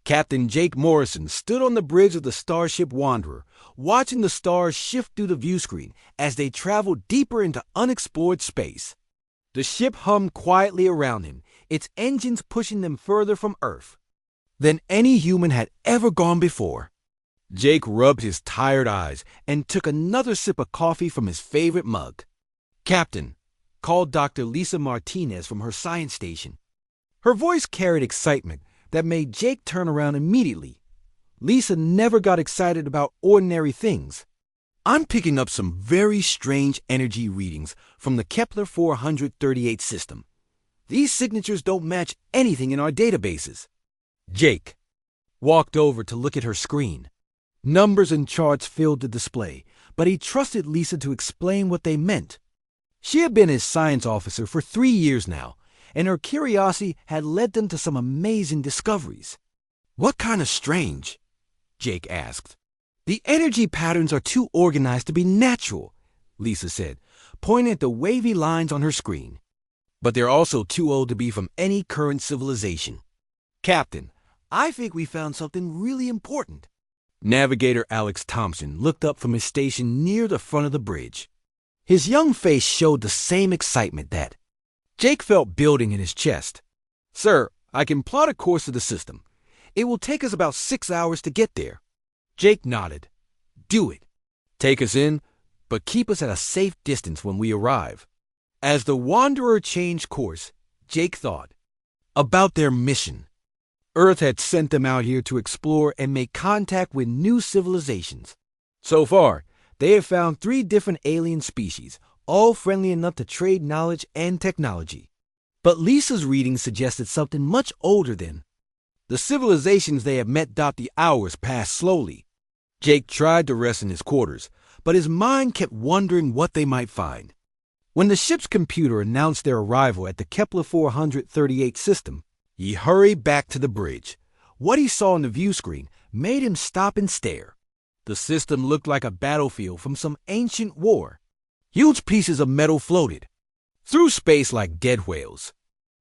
Captain Jake Morrison stood on the bridge of the starship Wanderer, watching the stars shift through the view screen as they traveled deeper into unexplored space. The ship hummed quietly around him, its engines pushing them further from Earth than any human had ever gone before. Jake rubbed his tired eyes and took another sip of coffee from his favorite mug. "Captain," called Dr. Lisa Martinez from her science station. Her voice carried excitement that made Jake turn around immediately. Lisa never got excited about ordinary things. "I'm picking up some very strange energy readings from the Kepler 438 system. These signatures don't match anything in our databases." Jake walked over to look at her screen. Numbers and charts filled the display, but he trusted Lisa to explain what they meant. She had been his science officer for 3 years now, and her curiosity had led them to some amazing discoveries. "What kind of strange?" Jake asked. "The energy patterns are too organized to be natural," Lisa said, pointing at the wavy lines on her screen. "But they're also too old to be from any current civilization. Captain, I think we found something really important." Navigator Alex Thompson looked up from his station near the front of the bridge. His young face showed the same excitement that Jake felt building in his chest. "Sir, I can plot a course of the system. It will take us about 6 hours to get there." Jake nodded. "Do it. Take us in, but keep us at a safe distance when we arrive." As the Wanderer changed course, Jake thought about their mission. Earth had sent them out here to explore and make contact with new civilizations. So far, they have found 3 different alien species, all friendly enough to trade knowledge and technology. But Lisa's reading suggested something much older than. The civilizations they had met thought the hours passed slowly. Jake tried to rest in his quarters, but his mind kept wondering what they might find. When the ship's computer announced their arrival at the Kepler 438 system, he hurried back to the bridge. What he saw on the view screen made him stop and stare. The system looked like a battlefield from some ancient war. Huge pieces of metal floated through space like dead whales.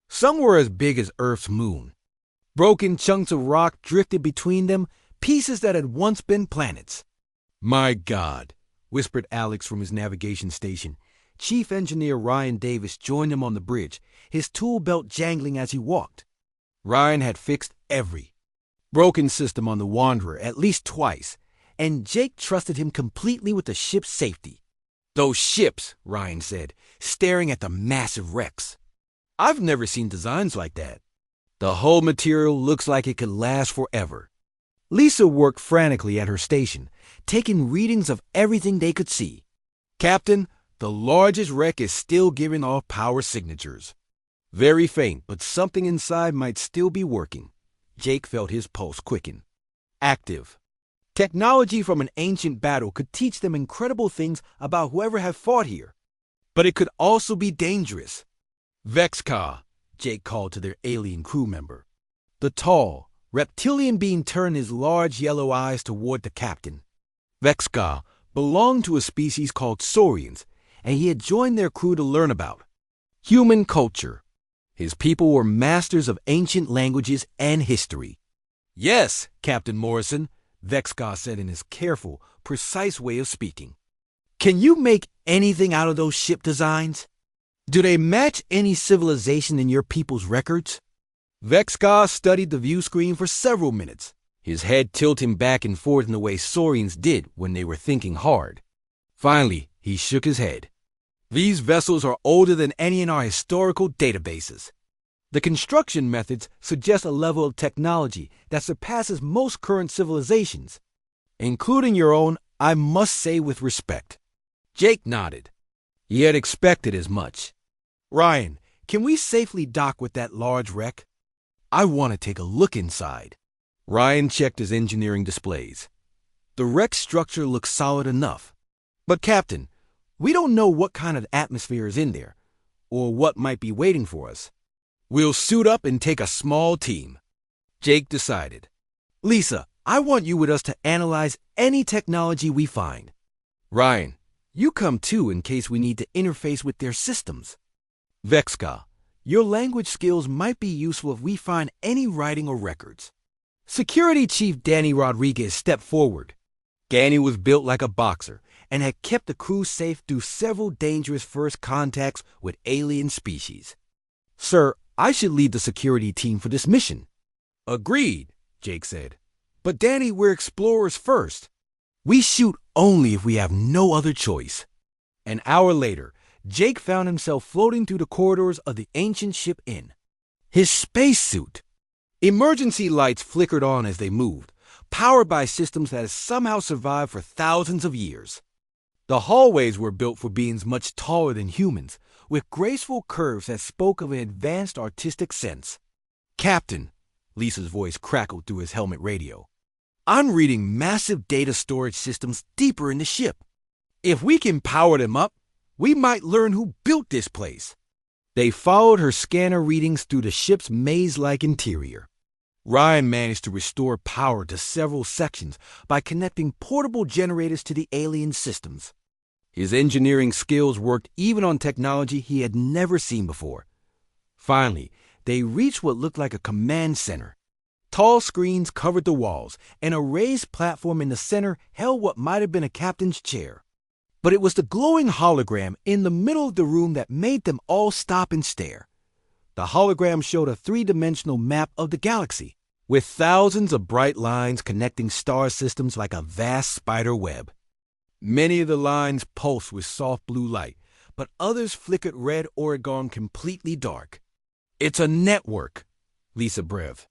Some were as big as Earth's moon. Broken chunks of rock drifted between them, pieces that had once been planets. "My God," whispered Alex from his navigation station. Chief Engineer Ryan Davis joined him on the bridge, his tool belt jangling as he walked. Ryan had fixed every broken system on the Wanderer at least twice, and Jake trusted him completely with the ship's safety. "Those ships," Ryan said, staring at the massive wrecks. "I've never seen designs like that. The hull material looks like it could last forever." Lisa worked frantically at her station, taking readings of everything they could see. "Captain, the largest wreck is still giving off power signatures. Very faint, but something inside might still be working." Jake felt his pulse quicken. "Active. Technology from an ancient battle could teach them incredible things about whoever had fought here. But it could also be dangerous." "Vexka," Jake called to their alien crew member. The tall, reptilian being turned his large yellow eyes toward the captain. Vexka belonged to a species called Saurians, and he had joined their crew to learn about human culture. His people were masters of ancient languages and history. "Yes, Captain Morrison," Vexka said in his careful, precise way of speaking. "Can you make anything out of those ship designs? Do they match any civilization in your people's records?" Vexka studied the view screen for several minutes, his head tilting back and forth in the way Saurians did when they were thinking hard. Finally, he shook his head. "These vessels are older than any in our historical databases. The construction methods suggest a level of technology that surpasses most current civilizations, including your own, I must say with respect." Jake nodded. He had expected as much. "Ryan, can we safely dock with that large wreck? I want to take a look inside." Ryan checked his engineering displays. The wreck structure looked solid enough. "But Captain, we don't know what kind of atmosphere is in there, or what might be waiting for us. We'll suit up and take a small team." Jake decided. "Lisa, I want you with us to analyze any technology we find. Ryan, you come too in case we need to interface with their systems. Vexka, your language skills might be useful if we find any writing or records." Security Chief Danny Rodriguez stepped forward. Danny was built like a boxer and had kept the crew safe through several dangerous first contacts with alien species. "Sir, I should lead the security team for this mission." "Agreed," Jake said. "But Danny, we're explorers first." "We shoot only if we have no other choice." An hour later, Jake found himself floating through the corridors of the ancient ship Inn. His spacesuit. Emergency lights flickered on as they moved, powered by systems that had somehow survived for thousands of years. The hallways were built for beings much taller than humans, with graceful curves that spoke of an advanced artistic sense. "Captain," Lisa's voice crackled through his helmet radio, "I'm reading massive data storage systems deeper in the ship. If we can power them up, we might learn who built this place." They followed her scanner readings through the ship's maze-like interior. Ryan managed to restore power to several sections by connecting portable generators to the alien systems. His engineering skills worked even on technology he had never seen before. Finally, they reached what looked like a command center. Tall screens covered the walls, and a raised platform in the center held what might have been a captain's chair. But it was the glowing hologram in the middle of the room that made them all stop and stare. The hologram showed a three-dimensional map of the galaxy, with thousands of bright lines connecting star systems like a vast spider web. Many of the lines pulsed with soft blue light, but others flickered red or had gone completely dark. "It's a network," Lisa breathed.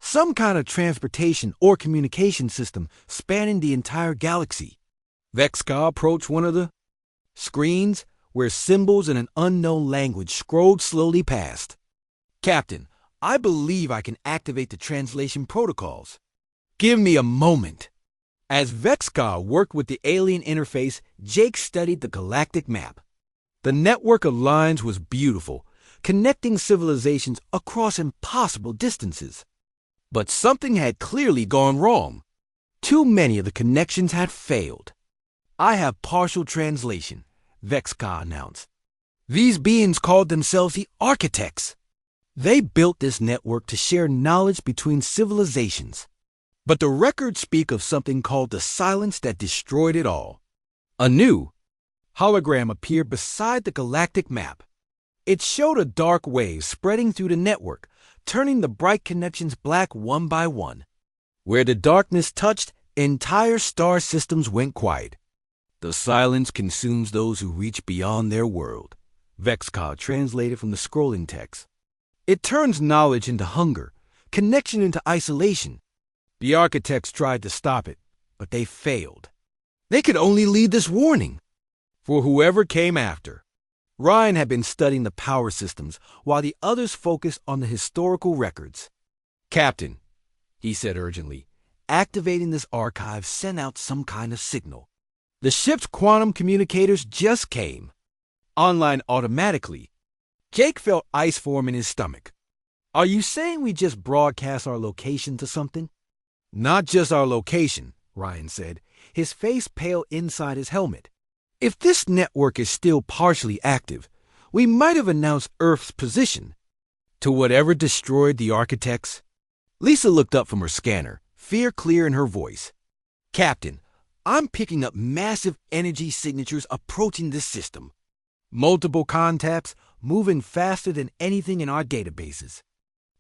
"Some kind of transportation or communication system spanning the entire galaxy." Vexka approached one of the screens where symbols in an unknown language scrolled slowly past. "Captain, I believe I can activate the translation protocols." "Give me a moment." As Vexka worked with the alien interface, Jake studied the galactic map. The network of lines was beautiful, connecting civilizations across impossible distances. But something had clearly gone wrong. Too many of the connections had failed. "I have partial translation," Vexka announced. "These beings called themselves the Architects. They built this network to share knowledge between civilizations. But the records speak of something called the silence that destroyed it all." A new hologram appeared beside the galactic map. It showed a dark wave spreading through the network, turning the bright connections black one by one. Where the darkness touched, entire star systems went quiet. "The silence consumes those who reach beyond their world," Vexka translated from the scrolling text. "It turns knowledge into hunger, connection into isolation." The Architects tried to stop it, but they failed. They could only leave this warning for whoever came after. Ryan had been studying the power systems, while the others focused on the historical records. "Captain," he said urgently, "activating this archive sent out some kind of signal. The ship's quantum communicators just came online automatically." Jake felt ice form in his stomach. "Are you saying we just broadcast our location to something?" "Not just our location," Ryan said, his face pale inside his helmet. "If this network is still partially active, we might have announced Earth's position to whatever destroyed the Architects." Lisa looked up from her scanner, fear clear in her voice. "Captain, I'm picking up massive energy signatures approaching this system. Multiple contacts, moving faster than anything in our databases."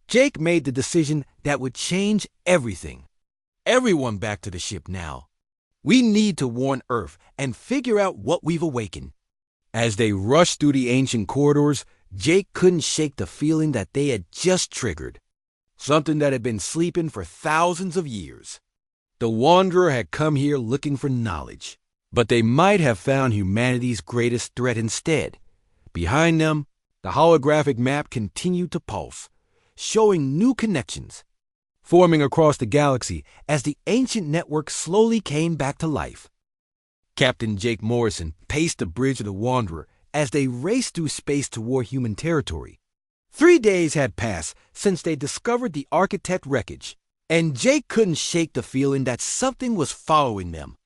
Jake made the decision that would change everything. "Everyone back to the ship now. We need to warn Earth and figure out what we've awakened." As they rushed through the ancient corridors, Jake couldn't shake the feeling that they had just triggered something that had been sleeping for thousands of years. The Wanderer had come here looking for knowledge, but they might have found humanity's greatest threat instead. Behind them, the holographic map continued to pulse, showing new connections forming across the galaxy as the ancient network slowly came back to life. Captain Jake Morrison paced the bridge of the Wanderer as they raced through space toward human territory. 3 days had passed since they discovered the Architect wreckage, and Jake couldn't shake the feeling that something was following them.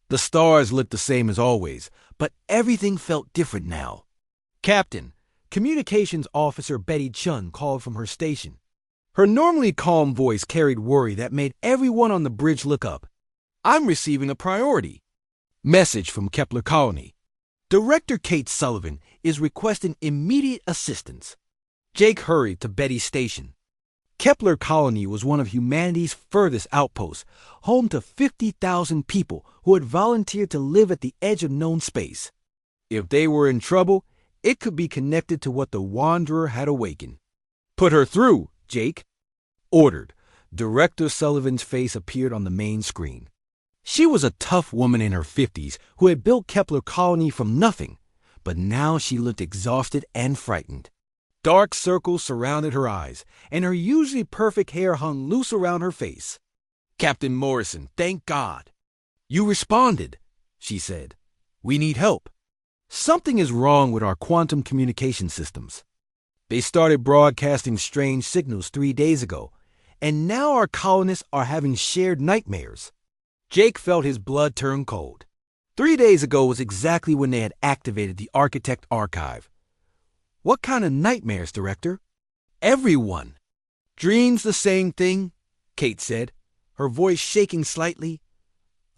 The stars looked the same as always, but everything felt different now. "Captain," Communications Officer Betty Chun called from her station. Her normally calm voice carried worry that made everyone on the bridge look up. I'm receiving a priority. Message from Kepler Colony. Director Kate Sullivan is requesting immediate assistance. Jake hurried to Betty's station. Kepler Colony was one of humanity's furthest outposts, home to 50,000 people who had volunteered to live at the edge of known space. If they were in trouble, it could be connected to what the Wanderer had awakened. Put her through, Jake. Ordered. Director Sullivan's face appeared on the main screen. She was a tough woman in her 50s who had built Kepler Colony from nothing, but now she looked exhausted and frightened. Dark circles surrounded her eyes, and her usually perfect hair hung loose around her face. Captain Morrison, thank God. You responded, she said. We need help. Something is wrong with our quantum communication systems. They started broadcasting strange signals 3 days ago, and now our colonists are having shared nightmares. Jake felt his blood turn cold. 3 days ago was exactly when they had activated the Architect Archive. What kind of nightmares, Director? Everyone. Dreams the same thing, Kate said, her voice shaking slightly.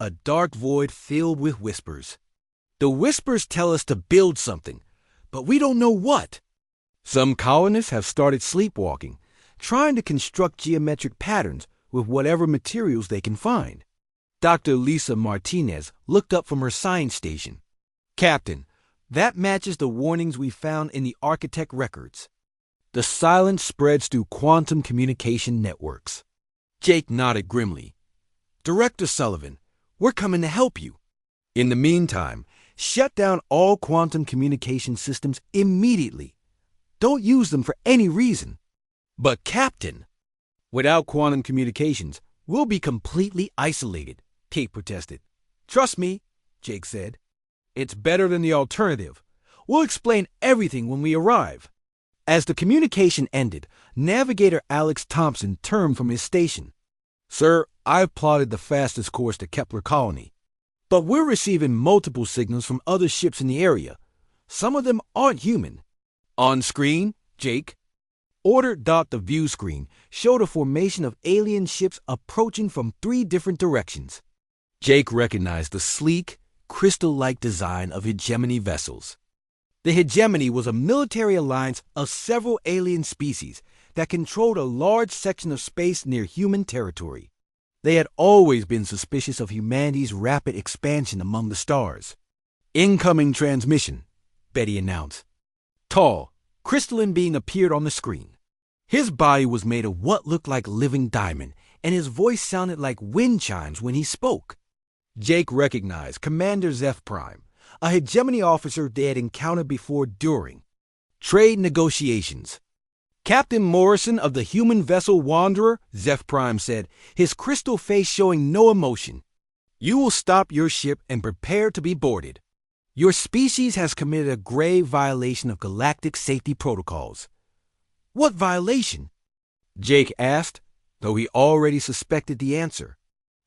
A dark void filled with whispers. The whispers tell us to build something, but we don't know what. Some colonists have started sleepwalking, trying to construct geometric patterns with whatever materials they can find. Dr. Lisa Martinez looked up from her science station. Captain, that matches the warnings we found in the Architect records. The silence spreads through quantum communication networks. Jake nodded grimly. Director Sullivan, we're coming to help you. In the meantime, shut down all quantum communication systems immediately. Don't use them for any reason. But Captain, without quantum communications, we'll be completely isolated, Kate protested. Trust me, Jake said. It's better than the alternative. We'll explain everything when we arrive. As the communication ended, Navigator Alex Thompson turned from his station. Sir, I've plotted the fastest course to Kepler Colony. But we're receiving multiple signals from other ships in the area. Some of them aren't human. On screen, Jake. Order. The view screen showed a formation of alien ships approaching from 3 different directions. Jake recognized the sleek, crystal-like design of hegemony vessels. The hegemony was a military alliance of several alien species that controlled a large section of space near human territory. They had always been suspicious of humanity's rapid expansion among the stars. Incoming transmission, Betty announced. Tall, crystalline being appeared on the screen. His body was made of what looked like living diamond, and his voice sounded like wind chimes when he spoke. Jake recognized Commander Zeph Prime, a hegemony officer they had encountered before during trade negotiations. Captain Morrison of the human vessel Wanderer, Zeph Prime said, his crystal face showing no emotion. You will stop your ship and prepare to be boarded. Your species has committed a grave violation of galactic safety protocols. What violation? Jake asked, though he already suspected the answer.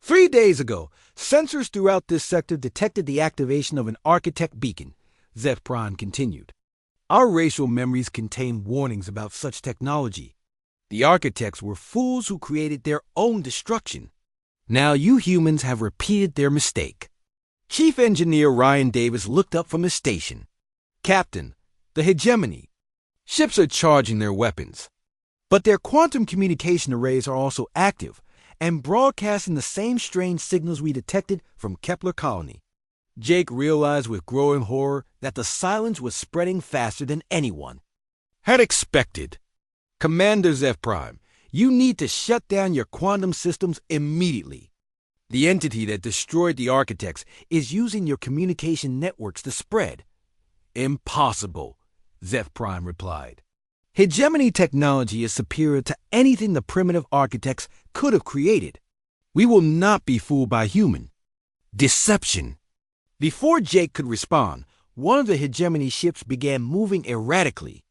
3 days ago, sensors throughout this sector detected the activation of an Architect beacon, Zeph Prime continued. Our racial memories contain warnings about such technology. The Architects were fools who created their own destruction. Now you humans have repeated their mistake. Chief Engineer Ryan Davis looked up from his station. Captain, the hegemony. Ships are charging their weapons. But their quantum communication arrays are also active and broadcasting the same strange signals we detected from Kepler Colony. Jake realized with growing horror that the silence was spreading faster than anyone had expected. Commander Zeph Prime, you need to shut down your quantum systems immediately. The entity that destroyed the Architects is using your communication networks to spread. Impossible, Zeph Prime replied. Hegemony technology is superior to anything the primitive Architects could have created. We will not be fooled by human deception. Before Jake could respond, one of the hegemony ships began moving erratically.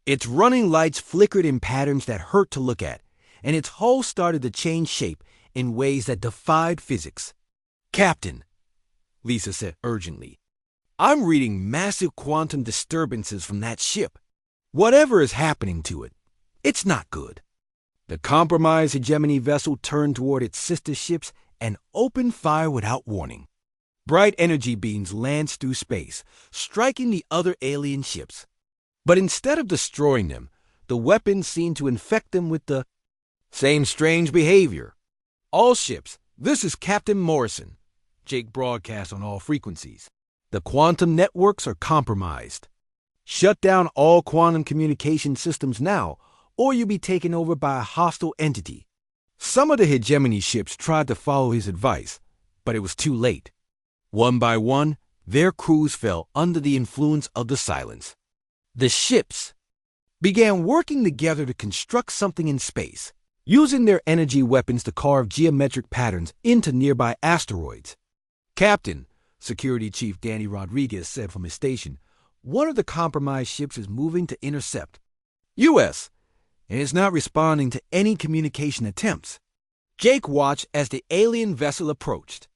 Its running lights flickered in patterns that hurt to look at, and its hull started to change shape in ways that defied physics. Captain, Lisa said urgently, I'm reading massive quantum disturbances from that ship. Whatever is happening to it, it's not good. The compromised hegemony vessel turned toward its sister ships and opened fire without warning. Bright energy beams lanced through space, striking the other alien ships. But instead of destroying them, the weapons seemed to infect them with the same strange behavior. "All ships, this is Captain Morrison," Jake broadcast on all frequencies. "The quantum networks are compromised. Shut down all quantum communication systems now, or you'll be taken over by a hostile entity." Some of the hegemony ships tried to follow his advice, but it was too late. One by one, their crews fell under the influence of the silence. The ships began working together to construct something in space, using their energy weapons to carve geometric patterns into nearby asteroids. "Captain," Security Chief Danny Rodriguez said from his station, "one of the compromised ships is moving to intercept U.S., and is not responding to any communication attempts." Jake watched as the alien vessel approached.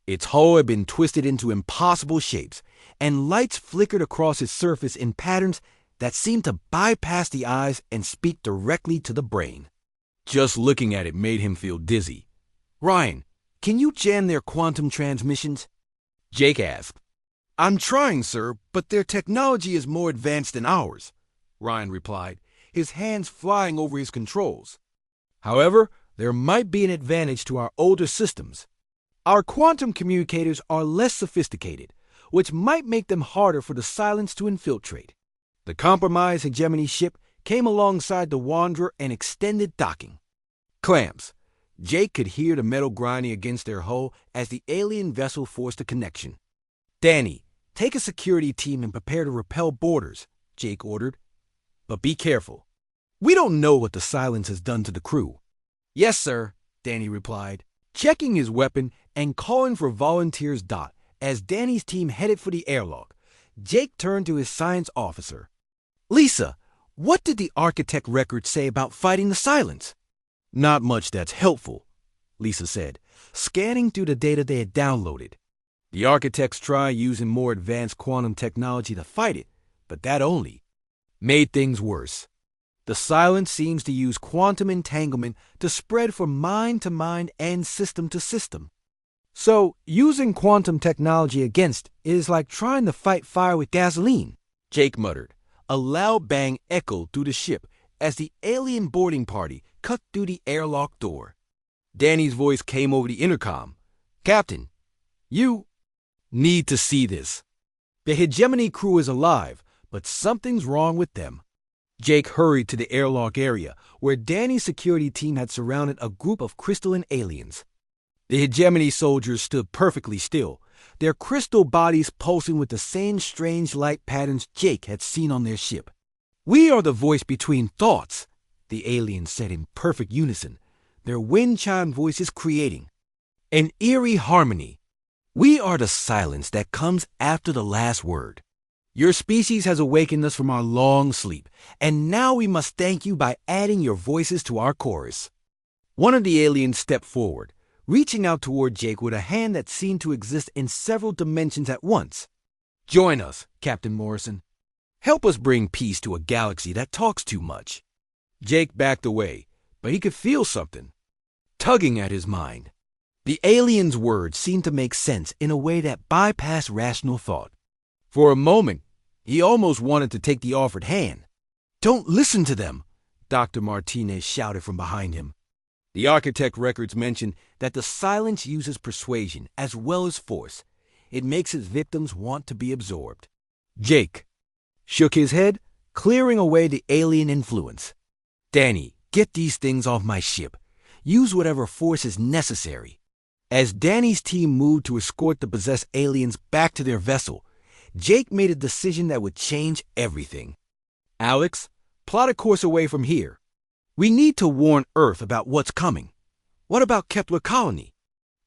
Its hull had been twisted into impossible shapes, and lights flickered across its surface in patterns that seemed to bypass the eyes and speak directly to the brain. Just looking at it made him feel dizzy. "Ryan, can you jam their quantum transmissions?" Jake asked. "I'm trying, sir, but their technology is more advanced than ours," Ryan replied, his hands flying over his controls. "However, there might be an advantage to our older systems. Our quantum communicators are less sophisticated, which might make them harder for the silence to infiltrate." The compromised hegemony ship came alongside the Wanderer and extended docking. Clamps. Jake could hear the metal grinding against their hull as the alien vessel forced a connection. "Danny, take a security team and prepare to repel boarders," Jake ordered. "But be careful. We don't know what the silence has done to the crew." "Yes, sir," Danny replied, checking his weapon and calling for volunteers. As Danny's team headed for the airlock, Jake turned to his science officer. "Lisa, what did the architect records say about fighting the silence?" "Not much that's helpful," Lisa said, scanning through the data they had downloaded. "The architects tried using more advanced quantum technology to fight it, but that only made things worse. The silence seems to use quantum entanglement to spread from mind to mind and system to system. So, using quantum technology against it is like trying to fight fire with gasoline," Jake muttered. A loud bang echoed through the ship as the alien boarding party cut through the airlock door. Danny's voice came over the intercom. "Captain, you need to see this. The hegemony crew is alive, but something's wrong with them." Jake hurried to the airlock area, where Danny's security team had surrounded a group of crystalline aliens. The hegemony soldiers stood perfectly still, their crystal bodies pulsing with the same strange light patterns Jake had seen on their ship. "We are the voice between thoughts," the aliens said in perfect unison, their wind chime voices creating an eerie harmony. "We are the silence that comes after the last word. Your species has awakened us from our long sleep, and now we must thank you by adding your voices to our chorus." One of the aliens stepped forward, reaching out toward Jake with a hand that seemed to exist in several dimensions at once. "Join us, Captain Morrison. Help us bring peace to a galaxy that talks too much." Jake backed away, but he could feel something tugging at his mind. The alien's words seemed to make sense in a way that bypassed rational thought. For a moment, he almost wanted to take the offered hand. "Don't listen to them," Dr. Martinez shouted from behind him. The architect records mention that the silence uses persuasion as well as force. It makes its victims want to be absorbed. Jake shook his head, clearing away the alien influence. "Danny, get these things off my ship. Use whatever force is necessary." As Danny's team moved to escort the possessed aliens back to their vessel, Jake made a decision that would change everything. "Alex, plot a course away from here. We need to warn Earth about what's coming. What about Kepler Colony?"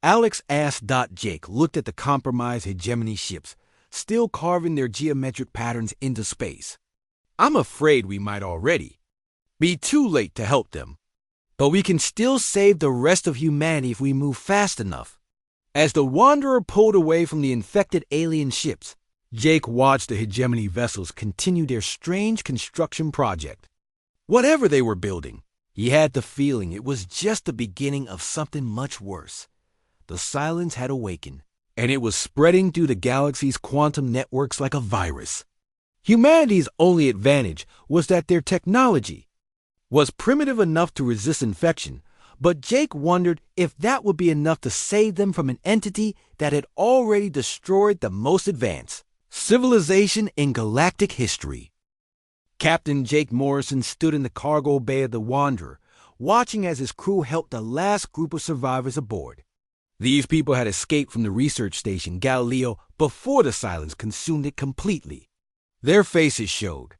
Alex asked. Jake looked at the compromised hegemony ships, still carving their geometric patterns into space. "I'm afraid we might already be too late to help them. But we can still save the rest of humanity if we move fast enough." As the Wanderer pulled away from the infected alien ships, Jake watched the hegemony vessels continue their strange construction project. Whatever they were building, He had the feeling it was just the beginning of something much worse. The silence had awakened, and it was spreading through the galaxy's quantum networks like a virus. Humanity's only advantage was that their technology was primitive enough to resist infection, but Jake wondered if that would be enough to save them from an entity that had already destroyed the most advanced civilization in galactic history. Captain Jake Morrison stood in the cargo bay of the Wanderer, watching as his crew helped the last group of survivors aboard. These people had escaped from the research station Galileo before the silence consumed it completely. Their faces showed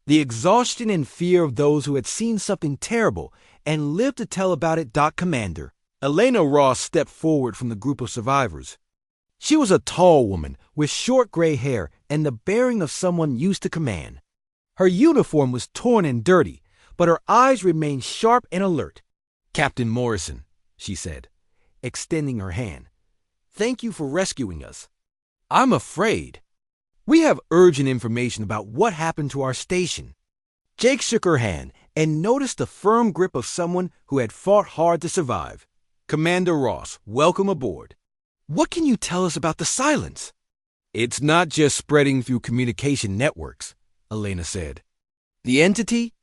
the exhaustion and fear of those who had seen something terrible and lived to tell about it. Commander Elena Ross stepped forward from the group of survivors. She was a tall woman with short gray hair and the bearing of someone used to command. Her uniform was torn and dirty, but her eyes remained sharp and alert. "Captain Morrison," she said, extending her hand, "thank you for rescuing us. I'm afraid. We have urgent information about what happened to our station." Jake shook her hand and noticed the firm grip of someone who had fought hard to survive. "Commander Ross, welcome aboard. What can you tell us about the silence?" "It's not just spreading through communication networks," Elena said. "The entity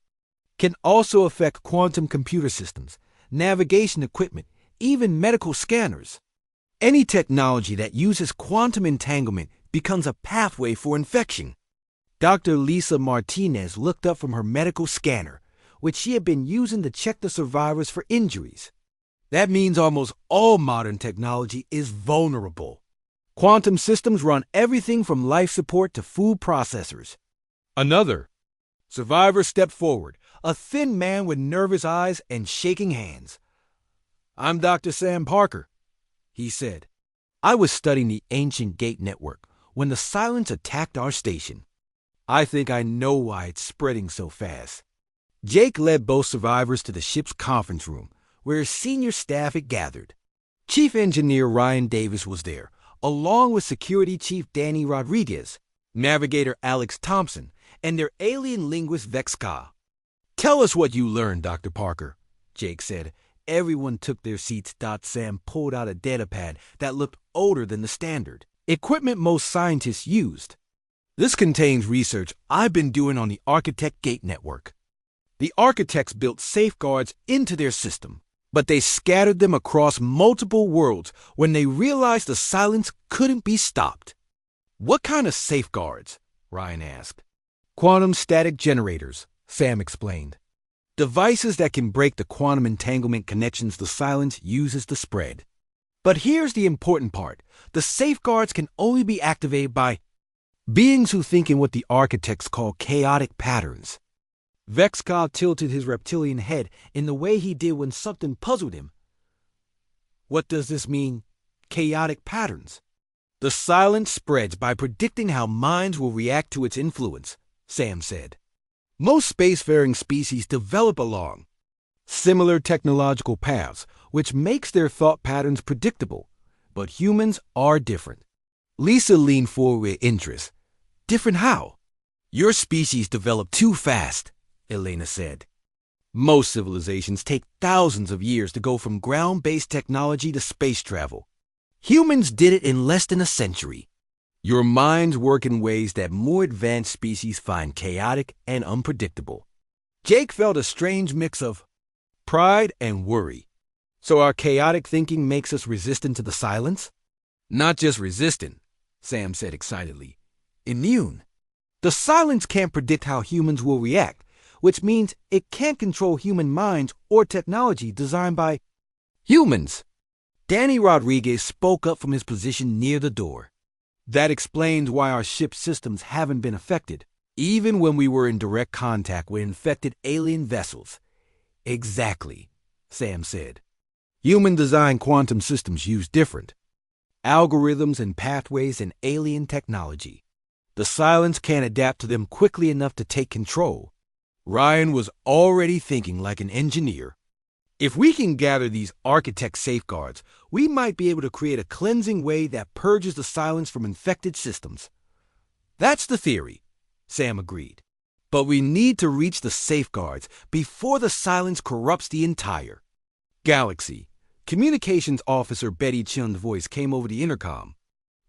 can also affect quantum computer systems, navigation equipment, even medical scanners. Any technology that uses quantum entanglement becomes a pathway for infection." Dr. Lisa Martinez looked up from her medical scanner, which she had been using to check the survivors for injuries. "That means almost all modern technology is vulnerable. Quantum systems run everything from life support to food processors." Another survivor stepped forward, a thin man with nervous eyes and shaking hands. "I'm Dr. Sam Parker," he said. "I was studying the ancient gate network when the silence attacked our station. I think I know why it's spreading so fast." Jake led both survivors to the ship's conference room, where senior staff had gathered. Chief Engineer Ryan Davis was there, along with Security Chief Danny Rodriguez, Navigator Alex Thompson, and their alien linguist Vex Ka. "Tell us what you learned, Dr. Parker," Jake said. Everyone took their seats. Sam pulled out a datapad that looked older than the standard equipment most scientists used. "This contains research I've been doing on the Architect Gate Network. The architects built safeguards into their system, but they scattered them across multiple worlds when they realized the silence couldn't be stopped." "What kind of safeguards?" Ryan asked. "Quantum static generators," Sam explained. "Devices that can break the quantum entanglement connections the silence uses to spread. But here's the important part. The safeguards can only be activated by beings who think in what the architects call chaotic patterns." Vex Ka tilted his reptilian head in the way he did when something puzzled him. "What does this mean, chaotic patterns?" "The silence spreads by predicting how minds will react to its influence," Sam said. "Most spacefaring species develop along similar technological paths, which makes their thought patterns predictable. But humans are different." Lisa leaned forward with interest. "Different how?" "Your species developed too fast," Elena said. "Most civilizations take thousands of years to go from ground-based technology to space travel. Humans did it in less than a century. Your minds work in ways that more advanced species find chaotic and unpredictable." Jake felt a strange mix of pride and worry. "So our chaotic thinking makes us resistant to the silence?" "Not just resistant," Sam said excitedly. "Immune. The silence can't predict how humans will react, which means it can't control human minds or technology designed by humans." Danny Rodriguez spoke up from his position near the door. "That explains why our ship's systems haven't been affected, even when we were in direct contact with infected alien vessels." "Exactly," Sam said. "Human-designed quantum systems use different algorithms and pathways than alien technology. The silence can't adapt to them quickly enough to take control." Ryan was already thinking like an engineer. "If we can gather these architect safeguards, we might be able to create a cleansing way that purges the silence from infected systems." "That's the theory," Sam agreed. But we need to reach the safeguards before the silence corrupts the entire galaxy. Communications Officer Betty Chun's voice came over the intercom.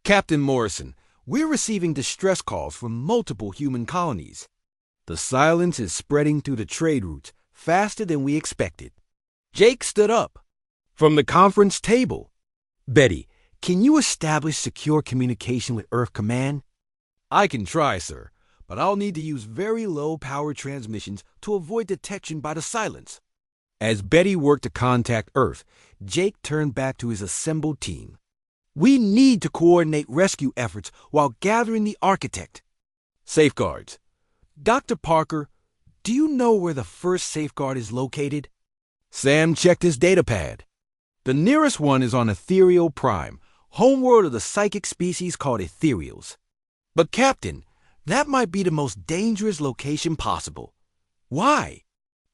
Captain Morrison, we're receiving distress calls from multiple human colonies. The silence is spreading through the trade routes faster than we expected. Jake stood up from the conference table. Betty, can you establish secure communication with Earth Command? I can try, sir, but I'll need to use very low-power transmissions to avoid detection by the silence. As Betty worked to contact Earth, Jake turned back to his assembled team. We need to coordinate rescue efforts while gathering the architect. Safeguards. Dr. Parker, do you know where the first safeguard is located? Sam checked his datapad. The nearest one is on Ethereal Prime, homeworld of the psychic species called Ethereals. But Captain, that might be the most dangerous location possible. Why?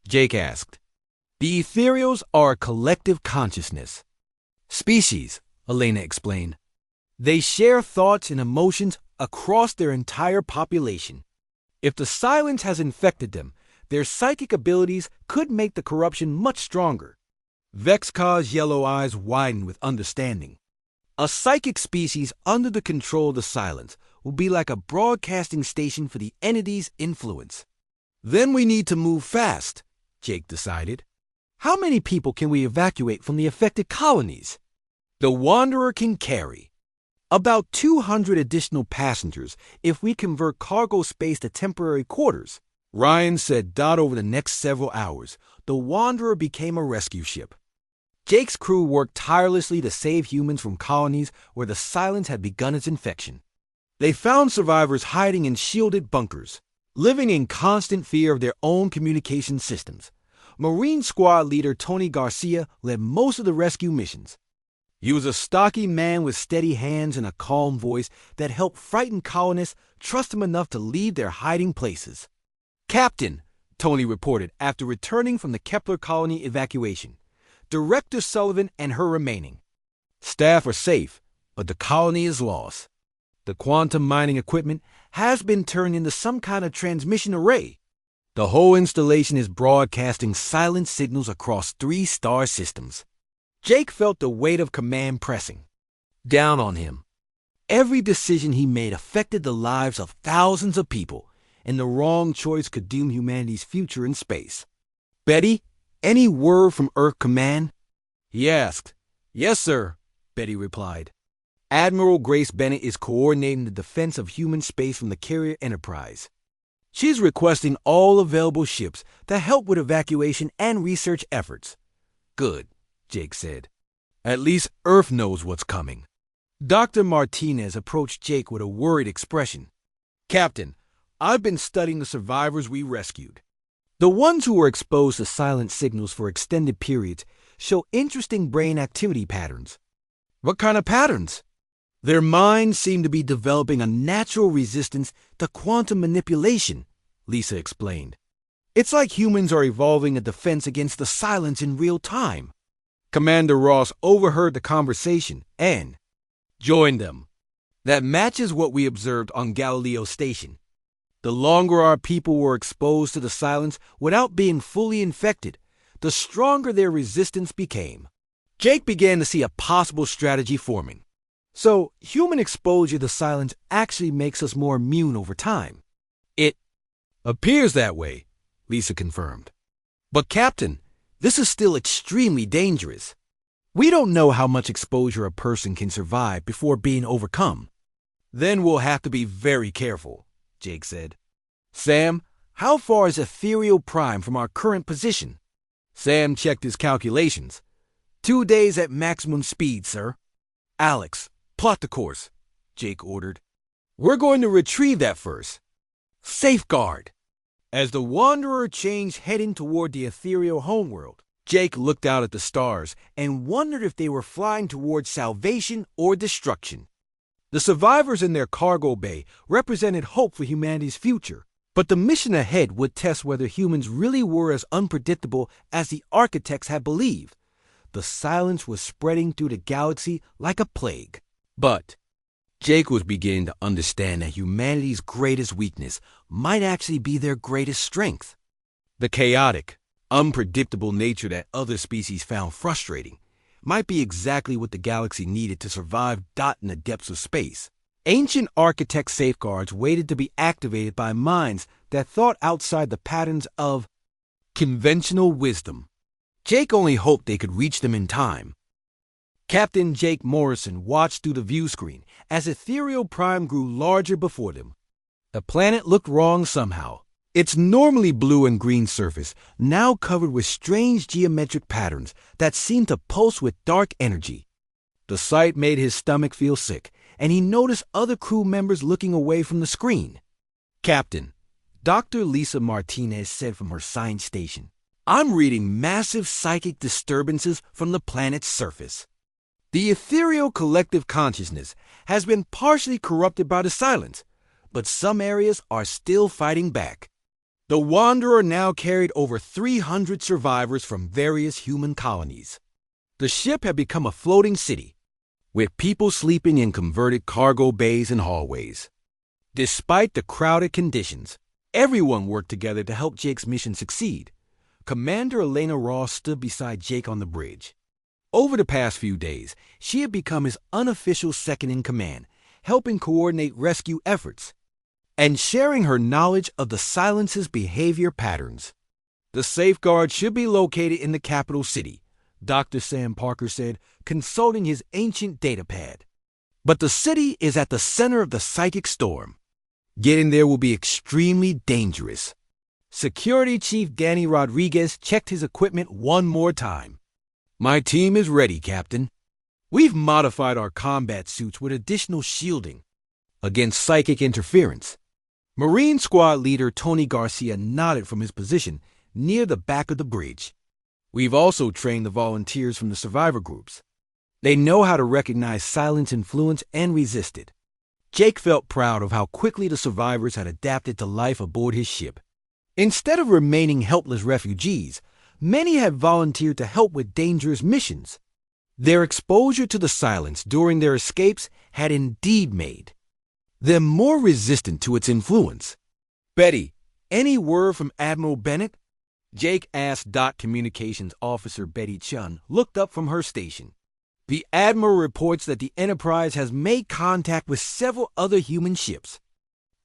Jake asked. The Ethereals are a collective consciousness species, Elena explained. They share thoughts and emotions across their entire population. If the silence has infected them, their psychic abilities could make the corruption much stronger. Vexka's yellow eyes widened with understanding. A psychic species under the control of the silence will be like a broadcasting station for the entity's influence. Then we need to move fast, Jake decided. How many people can we evacuate from the affected colonies? The Wanderer can carry about 200 additional passengers if we convert cargo space to temporary quarters. Ryan said. Over the next several hours, the Wanderer became a rescue ship. Jake's crew worked tirelessly to save humans from colonies where the silence had begun its infection. They found survivors hiding in shielded bunkers, living in constant fear of their own communication systems. Marine Squad leader Tony Garcia led most of the rescue missions. He was a stocky man with steady hands and a calm voice that helped frightened colonists trust him enough to leave their hiding places. Captain, Tony reported after returning from the Kepler colony evacuation. Director Sullivan and her remaining staff are safe, but the colony is lost. The quantum mining equipment has been turned into some kind of transmission array. The whole installation is broadcasting silent signals across 3 star systems. Jake felt the weight of command pressing down on him. Every decision he made affected the lives of thousands of people, and the wrong choice could doom humanity's future in space. Betty, any word from Earth Command? He asked. Yes, sir, Betty replied. Admiral Grace Bennett is coordinating the defense of human space from the carrier Enterprise. She's requesting all available ships to help with evacuation and research efforts. Good, Jake said. At least Earth knows what's coming. Dr. Martinez approached Jake with a worried expression. Captain, I've been studying the survivors we rescued. The ones who were exposed to silent signals for extended periods show interesting brain activity patterns. What kind of patterns? Their minds seem to be developing a natural resistance to quantum manipulation, Lisa explained. It's like humans are evolving a defense against the silence in real time. Commander Ross overheard the conversation and joined them. That matches what we observed on Galileo Station. The longer our people were exposed to the silence without being fully infected, the stronger their resistance became. Jake began to see a possible strategy forming. So, human exposure to silence actually makes us more immune over time. It appears that way, Lisa confirmed. But Captain, this is still extremely dangerous. We don't know how much exposure a person can survive before being overcome. Then we'll have to be very careful, Jake said. Sam, how far is Ethereal Prime from our current position? Sam checked his calculations. 2 days at maximum speed, sir. Alex, plot the course, Jake ordered. We're going to retrieve that first. Safeguard. As the Wanderer changed heading toward the ethereal homeworld, Jake looked out at the stars and wondered if they were flying toward salvation or destruction. The survivors in their cargo bay represented hope for humanity's future, but the mission ahead would test whether humans really were as unpredictable as the architects had believed. The silence was spreading through the galaxy like a plague. But Jake was beginning to understand that humanity's greatest weakness might actually be their greatest strength. The chaotic, unpredictable nature that other species found frustrating might be exactly what the galaxy needed to survive in the depths of space. Ancient architect safeguards waited to be activated by minds that thought outside the patterns of conventional wisdom. Jake only hoped they could reach them in time. Captain Jake Morrison watched through the view screen as Ethereal Prime grew larger before them. The planet looked wrong somehow. Its normally blue and green surface now covered with strange geometric patterns that seemed to pulse with dark energy. The sight made his stomach feel sick, and he noticed other crew members looking away from the screen. "Captain," Dr. Lisa Martinez said from her science station, "I'm reading massive psychic disturbances from the planet's surface. The ethereal collective consciousness has been partially corrupted by the silence, but some areas are still fighting back. The Wanderer now carried over 300 survivors from various human colonies. The ship had become a floating city, with people sleeping in converted cargo bays and hallways. Despite the crowded conditions, everyone worked together to help Jake's mission succeed. Commander Elena Ross stood beside Jake on the bridge. Over the past few days, she had become his unofficial second-in-command, helping coordinate rescue efforts and sharing her knowledge of the silence's behavior patterns. "The safeguard should be located in the capital city," Dr. Sam Parker said, consulting his ancient datapad. "But the city is at the center of the psychic storm. Getting there will be extremely dangerous." Security Chief Danny Rodriguez checked his equipment one more time. "My team is ready, Captain. We've modified our combat suits with additional shielding against psychic interference." Marine Squad leader Tony Garcia nodded from his position near the back of the bridge. "We've also trained the volunteers from the survivor groups. They know how to recognize silence influence and resist it." Jake felt proud of how quickly the survivors had adapted to life aboard his ship. Instead of remaining helpless refugees, many had volunteered to help with dangerous missions. Their exposure to the silence during their escapes had indeed made them more resistant to its influence. "Betty, any word from Admiral Bennett?" Jake asked Communications Officer Betty Chun looked up from her station. "The Admiral reports that the Enterprise has made contact with several other human ships.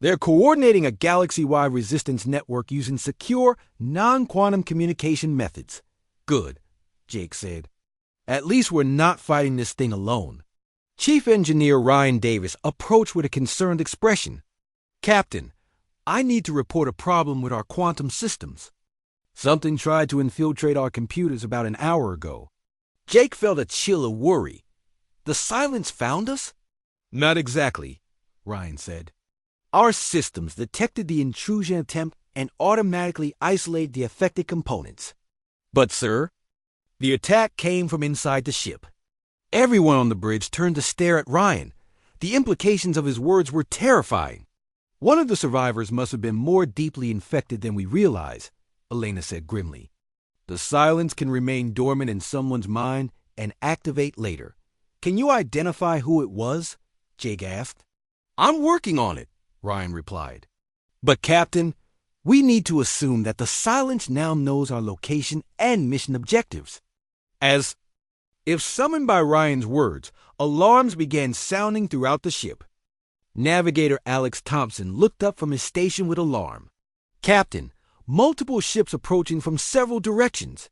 They're coordinating a galaxy-wide resistance network using secure, non-quantum communication methods." "Good," Jake said. "At least we're not fighting this thing alone." Chief Engineer Ryan Davis approached with a concerned expression. "Captain, I need to report a problem with our quantum systems. Something tried to infiltrate our computers about an hour ago." Jake felt a chill of worry. "The silence found us?" "Not exactly," Ryan said. "Our systems detected the intrusion attempt and automatically isolated the affected components. But, sir, the attack came from inside the ship." Everyone on the bridge turned to stare at Ryan. The implications of his words were terrifying. "One of the survivors must have been more deeply infected than we realize," Elena said grimly. "The silence can remain dormant in someone's mind and activate later." "Can you identify who it was?" Jake asked. "I'm working on it," Ryan replied. "But, Captain, we need to assume that the silence now knows our location and mission objectives." As if summoned by Ryan's words, alarms began sounding throughout the ship. Navigator Alex Thompson looked up from his station with alarm. "Captain, multiple ships approaching from several directions.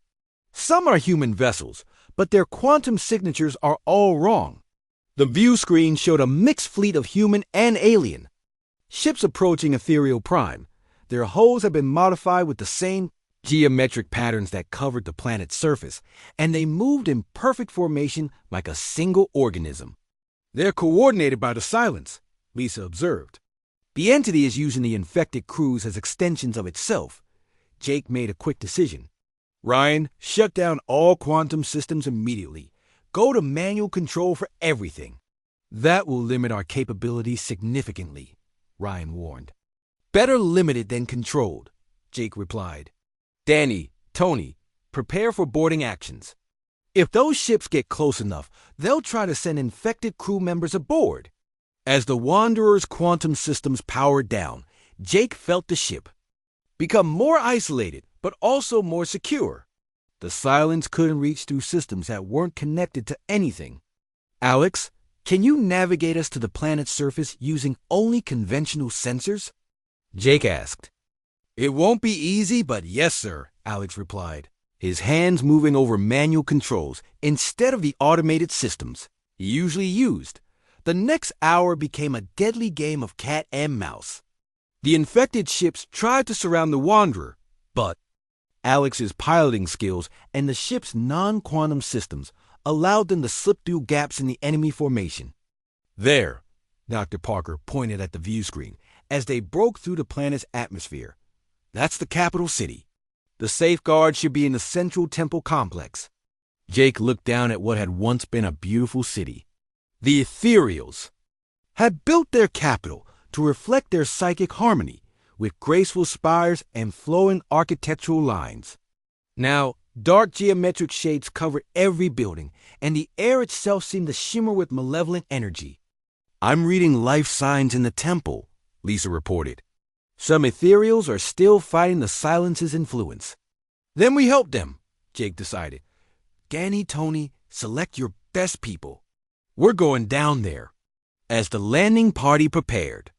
Some are human vessels, but their quantum signatures are all wrong." The view screen showed a mixed fleet of human and alien. Ships approaching Ethereal Prime. Their hulls had been modified with the same geometric patterns that covered the planet's surface, and they moved in perfect formation like a single organism. "They're coordinated by the silence," Lisa observed. "The entity is using the infected crews as extensions of itself." Jake made a quick decision. "Ryan, shut down all quantum systems immediately. Go to manual control for everything." "That will limit our capabilities significantly," Ryan warned. "Better limited than controlled," Jake replied. "Danny, Tony, prepare for boarding actions. If those ships get close enough, they'll try to send infected crew members aboard. As the Wanderer's quantum systems powered down, Jake felt the ship become more isolated, but also more secure. The silence couldn't reach through systems that weren't connected to anything. Alex, can you navigate us to the planet's surface using only conventional sensors? Jake asked. It won't be easy, but yes, sir, Alex replied, his hands moving over manual controls instead of the automated systems he usually used. The next hour became a deadly game of cat and mouse. The infected ships tried to surround the Wanderer, but Alex's piloting skills and the ship's non-quantum systems allowed them to slip through gaps in the enemy formation. There, Dr. Parker pointed at the view screen as they broke through the planet's atmosphere. That's the capital city. The safeguard should be in the central temple complex. Jake looked down at what had once been a beautiful city. The Ethereals had built their capital to reflect their psychic harmony, with graceful spires and flowing architectural lines. Now, dark geometric shades covered every building, and the air itself seemed to shimmer with malevolent energy. I'm reading life signs in the temple, Lisa reported. Some Ethereals are still fighting the silence's influence. Then we help them, Jake decided. Ganny, Tony, select your best people. We're going down there. As the landing party prepared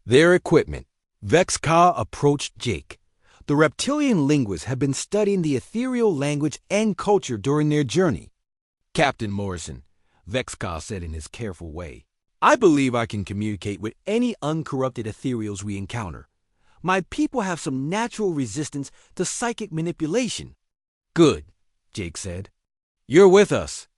their equipment, Vex-Ka approached Jake. The reptilian linguists had been studying the ethereal language and culture during their journey. Captain Morrison, Vex-Ka said in his careful way, I believe I can communicate with any uncorrupted ethereals we encounter. My people have some natural resistance to psychic manipulation. Good, Jake said. You're with us.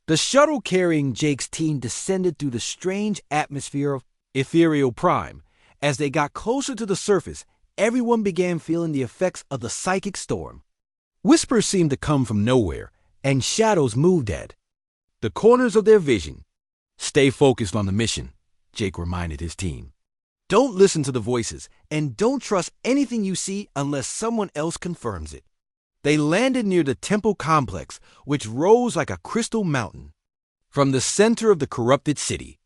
The shuttle carrying Jake's team descended through the strange atmosphere of Ethereal Prime. As they got closer to the surface, everyone began feeling the effects of the psychic storm. Whispers seemed to come from nowhere, and shadows moved at the corners of their vision. Stay focused on the mission, Jake reminded his team. Don't listen to the voices, and don't trust anything you see unless someone else confirms it. They landed near the temple complex, which rose like a crystal mountain from the center of the corrupted city.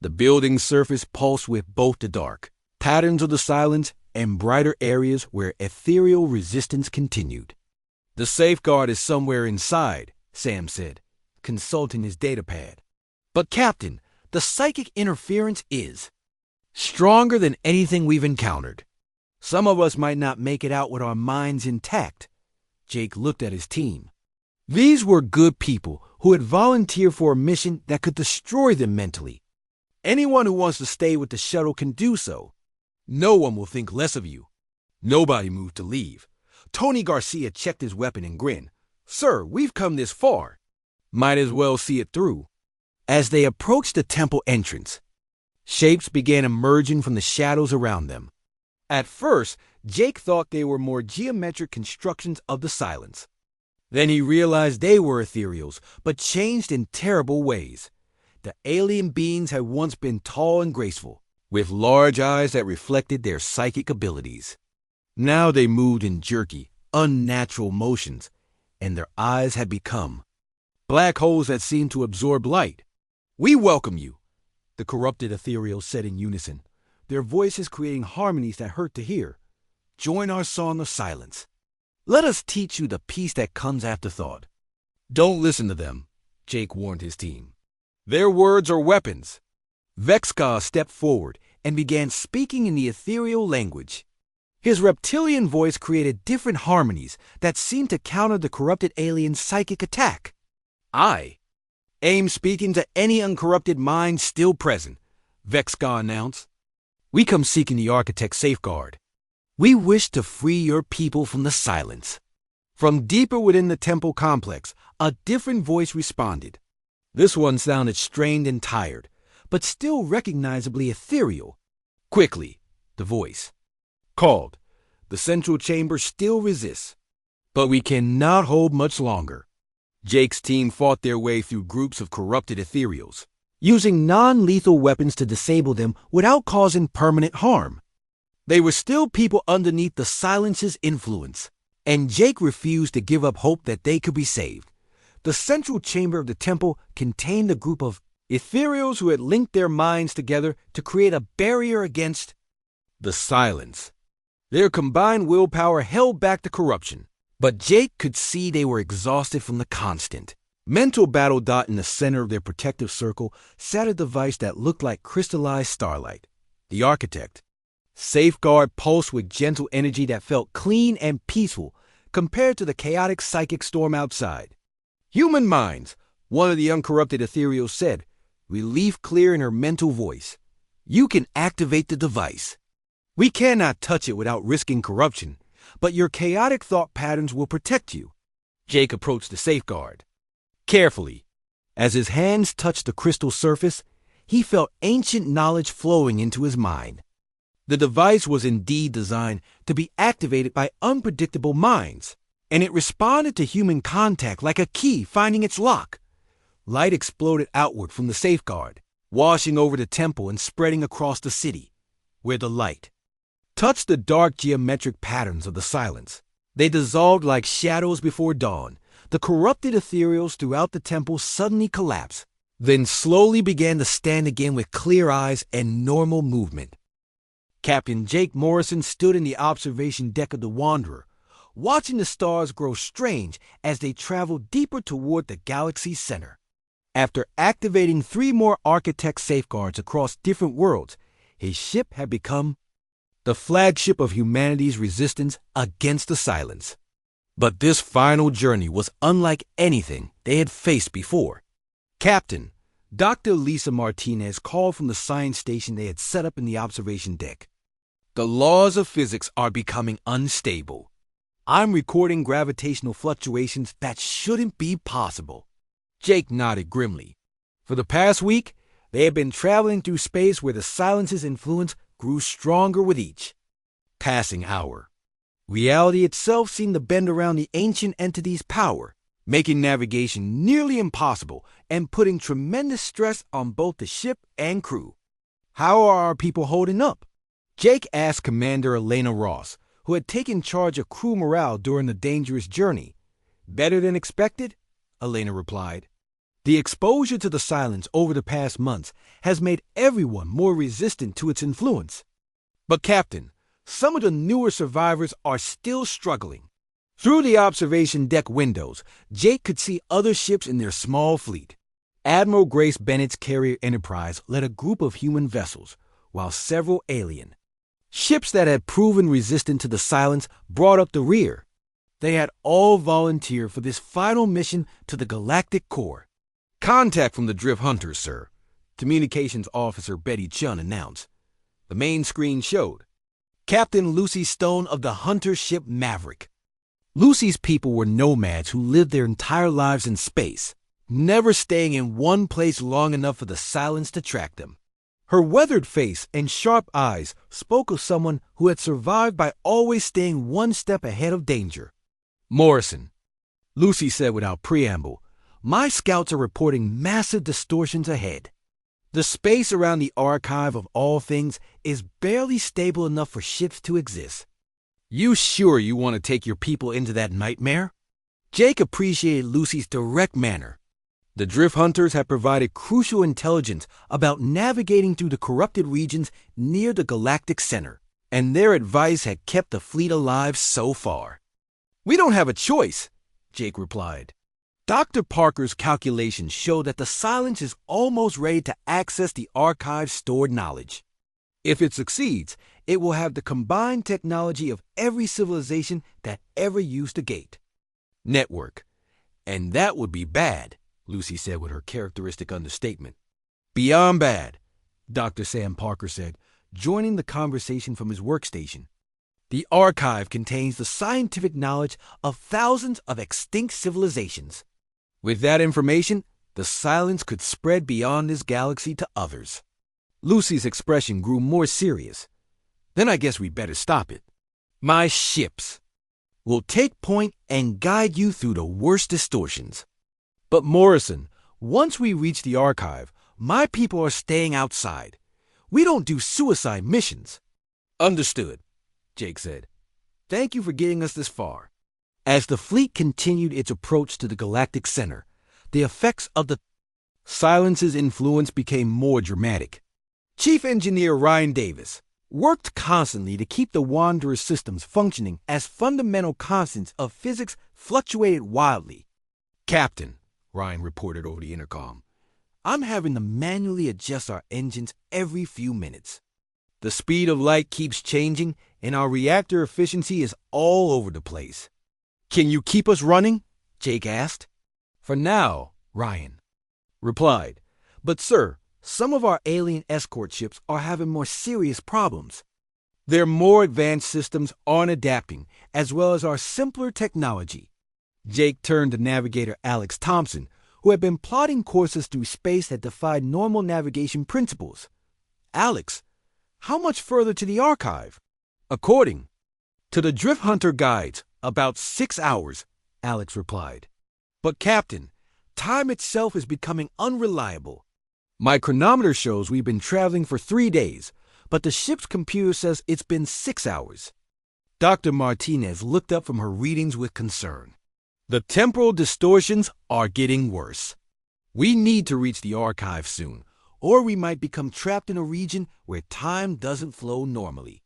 The building's surface pulsed with both the dark patterns of the silence and brighter areas where ethereal resistance continued. The safeguard is somewhere inside, Sam said, consulting his datapad. But Captain, the psychic interference is stronger than anything we've encountered. Some of us might not make it out with our minds intact. Jake looked at his team. These were good people who had volunteered for a mission that could destroy them mentally. Anyone who wants to stay with the shuttle can do so. No one will think less of you. Nobody moved to leave. Tony Garcia checked his weapon and grinned. Sir, we've come this far. Might as well see it through. As they approached the temple entrance, shapes began emerging from the shadows around them. At first, Jake thought they were more geometric constructions of the silence. Then he realized they were ethereals, but changed in terrible ways. The alien beings had once been tall and graceful, with large eyes that reflected their psychic abilities. Now they moved in jerky, unnatural motions, and their eyes had become black holes that seemed to absorb light. We welcome you, the corrupted ethereals said in unison, their voices creating harmonies that hurt to hear. Join our song of silence. Let us teach you the peace that comes after thought. Don't listen to them, Jake warned his team. Their words are weapons. Vex-Ka stepped forward and began speaking in the ethereal language. His reptilian voice created different harmonies that seemed to counter the corrupted alien's psychic attack. I aim speaking to any uncorrupted mind still present, Vex-Ka announced. We come seeking the Architect's safeguard. We wish to free your people from the silence. From deeper within the temple complex, a different voice responded. This one sounded strained and tired, but still recognizably ethereal. Quickly, the voice called. The central chamber still resists, but we cannot hold much longer. Jake's team fought their way through groups of corrupted ethereals, using non-lethal weapons to disable them without causing permanent harm. They were still people underneath the silence's influence, and Jake refused to give up hope that they could be saved. The central chamber of the temple contained a group of ethereals who had linked their minds together to create a barrier against the silence. Their combined willpower held back the corruption, but Jake could see they were exhausted from the constant mental battle. In the center of their protective circle sat a device that looked like crystallized starlight. The architect. Safeguard pulsed with gentle energy that felt clean and peaceful compared to the chaotic psychic storm outside. Human minds, one of the uncorrupted ethereals said, relief clear in her mental voice. You can activate the device. We cannot touch it without risking corruption, but your chaotic thought patterns will protect you. Jake approached the safeguard. Carefully. As his hands touched the crystal surface, he felt ancient knowledge flowing into his mind. The device was indeed designed to be activated by unpredictable minds, and it responded to human contact like a key finding its lock. Light exploded outward from the safeguard, washing over the temple and spreading across the city, where the light touched the dark geometric patterns of the silence. They dissolved like shadows before dawn. The corrupted ethereals throughout the temple suddenly collapsed, then slowly began to stand again with clear eyes and normal movement. Captain Jake Morrison stood in the observation deck of the Wanderer, watching the stars grow strange as they traveled deeper toward the galaxy's center. After activating 3 more architect safeguards across different worlds, his ship had become the flagship of humanity's resistance against the silence. But this final journey was unlike anything they had faced before. Captain, Dr. Lisa Martinez called from the science station they had set up in the observation deck. The laws of physics are becoming unstable. I'm recording gravitational fluctuations that shouldn't be possible. Jake nodded grimly. For the past week, they had been traveling through space where the silence's influence grew stronger with each passing hour. Reality itself seemed to bend around the ancient entity's power, making navigation nearly impossible and putting tremendous stress on both the ship and crew. How are our people holding up? Jake asked Commander Elena Ross, who had taken charge of crew morale during the dangerous journey. Better than expected, Elena replied. The exposure to the silence over the past months has made everyone more resistant to its influence. But Captain, some of the newer survivors are still struggling. Through the observation deck windows, Jake could see other ships in their small fleet. Admiral Grace Bennett's carrier Enterprise led a group of human vessels, while several alien ships that had proven resistant to the silence brought up the rear. They had all volunteered for this final mission to the Galactic core. Contact from the Drift Hunters, sir, Communications Officer Betty Chun announced. The main screen showed Captain Lucy Stone of the hunter ship Maverick. Lucy's people were nomads who lived their entire lives in space, never staying in one place long enough for the silence to track them. Her weathered face and sharp eyes spoke of someone who had survived by always staying one step ahead of danger. Morrison, Lucy said without preamble, my scouts are reporting massive distortions ahead. The space around the archive of all things is barely stable enough for ships to exist. You sure you want to take your people into that nightmare? Jake appreciated Lucy's direct manner. The Drift Hunters had provided crucial intelligence about navigating through the corrupted regions near the Galactic Center, and their advice had kept the fleet alive so far. We don't have a choice, Jake replied. Dr. Parker's calculations show that the silence is almost ready to access the archive's stored knowledge. If it succeeds, it will have the combined technology of every civilization that ever used a gate network. And that would be bad, Lucy said with her characteristic understatement. Beyond bad, Dr. Sam Parker said, joining the conversation from his workstation. The archive contains the scientific knowledge of thousands of extinct civilizations. With that information, the silence could spread beyond this galaxy to others. Lucy's expression grew more serious. Then I guess we better stop it. My ships will take point and guide you through the worst distortions. But Morrison, once we reach the archive, my people are staying outside. We don't do suicide missions. Understood, Jake said. Thank you for getting us this far. As the fleet continued its approach to the Galactic Center, the effects of the Silence's influence became more dramatic. Chief Engineer Ryan Davis worked constantly to keep the Wanderer's systems functioning as fundamental constants of physics fluctuated wildly. "Captain," Ryan reported over the intercom, "I'm having to manually adjust our engines every few minutes. The speed of light keeps changing, and our reactor efficiency is all over the place." "Can you keep us running?" Jake asked. "For now," Ryan replied. "But sir, some of our alien escort ships are having more serious problems. Their more advanced systems aren't adapting, as well as our simpler technology." Jake turned to navigator Alex Thompson, who had been plotting courses through space that defied normal navigation principles. "Alex, how much further to the archive?" "According to the Drift Hunter guides, about 6 hours," Alex replied. "But Captain, time itself is becoming unreliable. My chronometer shows we've been traveling for 3 days, but the ship's computer says it's been 6 hours." Dr. Martinez looked up from her readings with concern. "The temporal distortions are getting worse. We need to reach the archive soon, or we might become trapped in a region where time doesn't flow normally."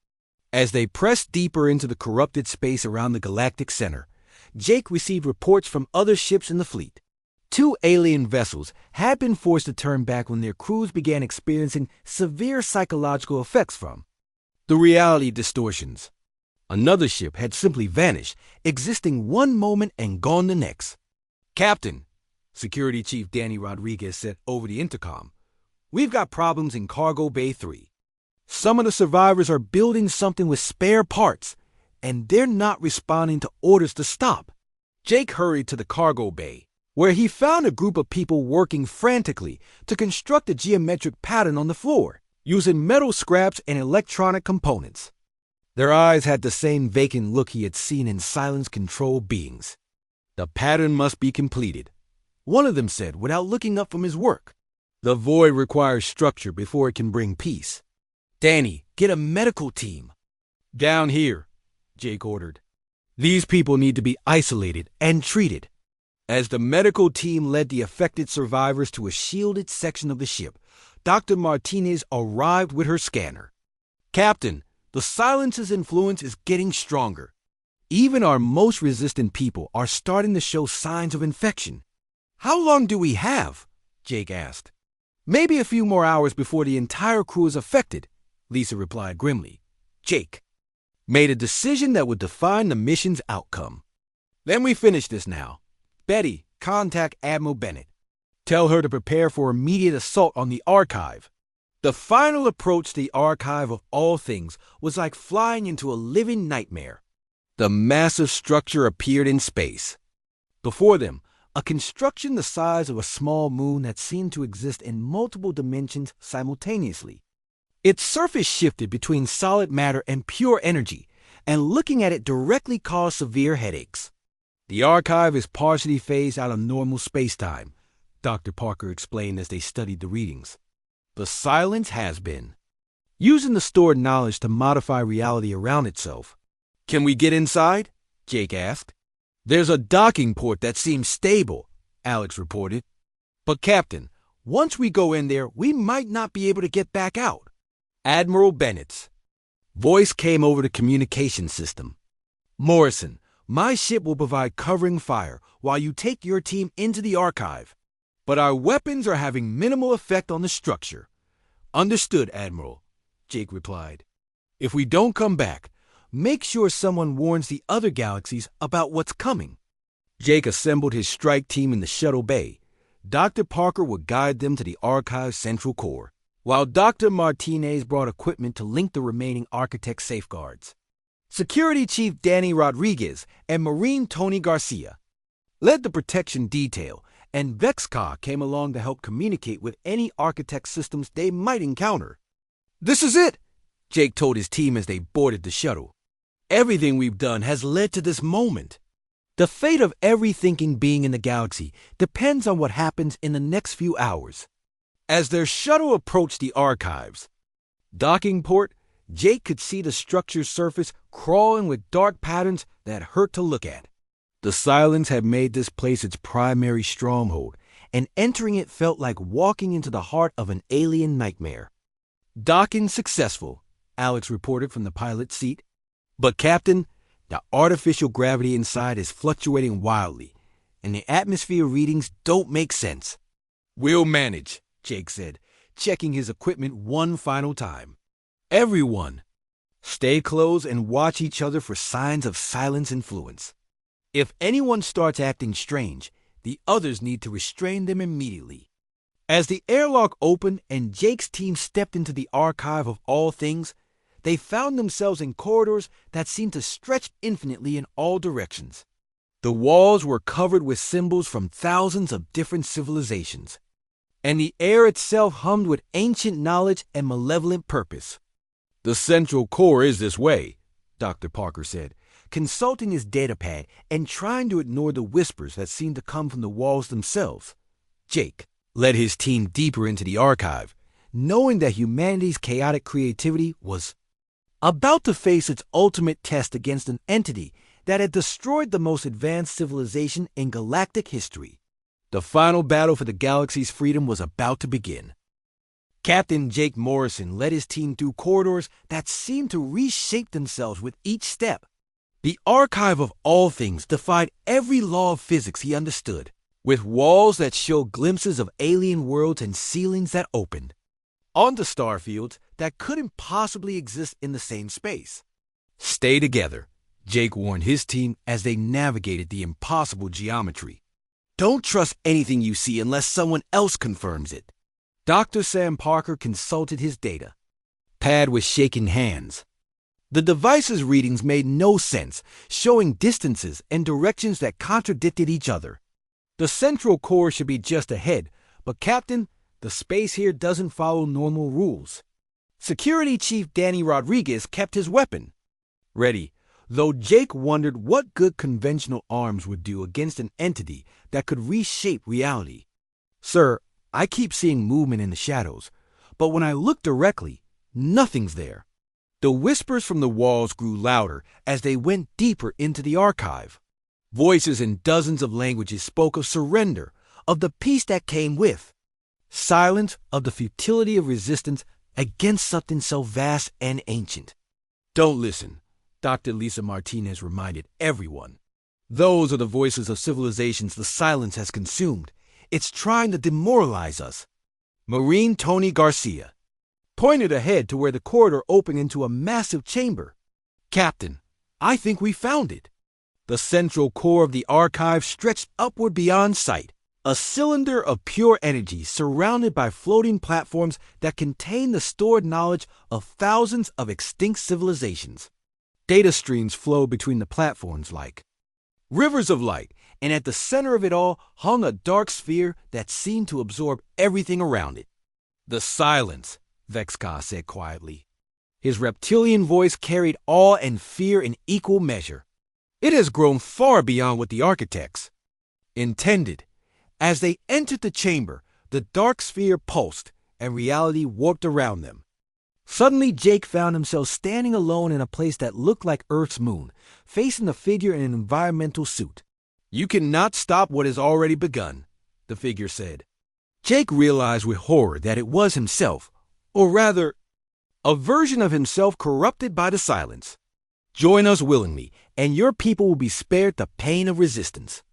As they pressed deeper into the corrupted space around the Galactic Center, Jake received reports from other ships in the fleet. 2 alien vessels had been forced to turn back when their crews began experiencing severe psychological effects from the reality distortions. Another ship had simply vanished, existing one moment and gone the next. "Captain," Security Chief Danny Rodriguez said over the intercom, "we've got problems in Cargo Bay 3. Some of the survivors are building something with spare parts, and they're not responding to orders to stop." Jake hurried to the cargo bay, where he found a group of people working frantically to construct a geometric pattern on the floor, using metal scraps and electronic components. Their eyes had the same vacant look he had seen in silence-controlled beings. "The pattern must be completed," one of them said without looking up from his work. "The void requires structure before it can bring peace. Danny, get a medical team." "Down here," Jake ordered. "These people need to be isolated and treated." As the medical team led the affected survivors to a shielded section of the ship, Dr. Martinez arrived with her scanner. "Captain, the silence's influence is getting stronger. Even our most resistant people are starting to show signs of infection." "How long do we have?" Jake asked. "Maybe a few more hours before the entire crew is affected," Lisa replied grimly. Jake made a decision that would define the mission's outcome. "Then we finish this now. Betty, contact Admiral Bennett. Tell her to prepare for immediate assault on the archive." The final approach to the archive of all things was like flying into a living nightmare. The massive structure appeared in space. Before them, a construction the size of a small moon that seemed to exist in multiple dimensions simultaneously. Its surface shifted between solid matter and pure energy, and looking at it directly caused severe headaches. "The archive is partially phased out of normal space-time," Dr. Parker explained as they studied the readings. "The silence has been using the stored knowledge to modify reality around itself." "Can we get inside?" Jake asked. "There's a docking port that seems stable," Alex reported. "But Captain, once we go in there, we might not be able to get back out." Admiral Bennett's voice came over the communication system. "Morrison, my ship will provide covering fire while you take your team into the archive. But our weapons are having minimal effect on the structure." "Understood, Admiral," Jake replied. "If we don't come back, make sure someone warns the other galaxies about what's coming." Jake assembled his strike team in the shuttle bay. Dr. Parker would guide them to the archive's central core, while Dr. Martinez brought equipment to link the remaining architect safeguards. Security Chief Danny Rodriguez and Marine Tony Garcia led the protection detail, and Vexcar came along to help communicate with any architect systems they might encounter. "This is it," Jake told his team as they boarded the shuttle. "Everything we've done has led to this moment. The fate of every thinking being in the galaxy depends on what happens in the next few hours." As their shuttle approached the archives docking port, Jake could see the structure's surface crawling with dark patterns that hurt to look at. The silence had made this place its primary stronghold, and entering it felt like walking into the heart of an alien nightmare. "Docking successful," Alex reported from the pilot's seat. "But, Captain, the artificial gravity inside is fluctuating wildly, and the atmosphere readings don't make sense." "We'll manage," Jake said, checking his equipment one final time. "Everyone, stay close and watch each other for signs of silence influence. If anyone starts acting strange, the others need to restrain them immediately." As the airlock opened and Jake's team stepped into the archive of all things, they found themselves in corridors that seemed to stretch infinitely in all directions. The walls were covered with symbols from thousands of different civilizations, and the air itself hummed with ancient knowledge and malevolent purpose. "The central core is this way," Dr. Parker said, consulting his datapad and trying to ignore the whispers that seemed to come from the walls themselves. Jake led his team deeper into the archive, knowing that humanity's chaotic creativity was about to face its ultimate test against an entity that had destroyed the most advanced civilization in galactic history. The final battle for the galaxy's freedom was about to begin. Captain Jake Morrison led his team through corridors that seemed to reshape themselves with each step. The archive of all things defied every law of physics he understood, with walls that showed glimpses of alien worlds and ceilings that opened onto starfields that couldn't possibly exist in the same space. "Stay together," Jake warned his team as they navigated the impossible geometry. "Don't trust anything you see unless someone else confirms it." Dr. Sam Parker consulted his data. Pad was shaking hands. The device's readings made no sense, showing distances and directions that contradicted each other. "The central core should be just ahead, but Captain, the space here doesn't follow normal rules." Security Chief Danny Rodriguez kept his weapon ready, though Jake wondered what good conventional arms would do against an entity that could reshape reality. "Sir, I keep seeing movement in the shadows, but when I look directly, nothing's there." The whispers from the walls grew louder as they went deeper into the archive. Voices in dozens of languages spoke of surrender, of the peace that came with silence, of the futility of resistance against something so vast and ancient. "Don't listen," Dr. Lisa Martinez reminded everyone. "Those are the voices of civilizations the silence has consumed. It's trying to demoralize us." Marine Tony Garcia pointed ahead to where the corridor opened into a massive chamber. "Captain, I think we found it." The central core of the archive stretched upward beyond sight, a cylinder of pure energy surrounded by floating platforms that contained the stored knowledge of thousands of extinct civilizations. Data streams flowed between the platforms like rivers of light, and at the center of it all hung a dark sphere that seemed to absorb everything around it. "The silence," Vexka said quietly. His reptilian voice carried awe and fear in equal measure. "It has grown far beyond what the architects intended." As they entered the chamber, the dark sphere pulsed, and reality warped around them. Suddenly, Jake found himself standing alone in a place that looked like Earth's moon, facing a figure in an environmental suit. "You cannot stop what has already begun," the figure said. Jake realized with horror that it was himself, or rather, a version of himself corrupted by the silence. "Join us willingly, and your people will be spared the pain of resistance."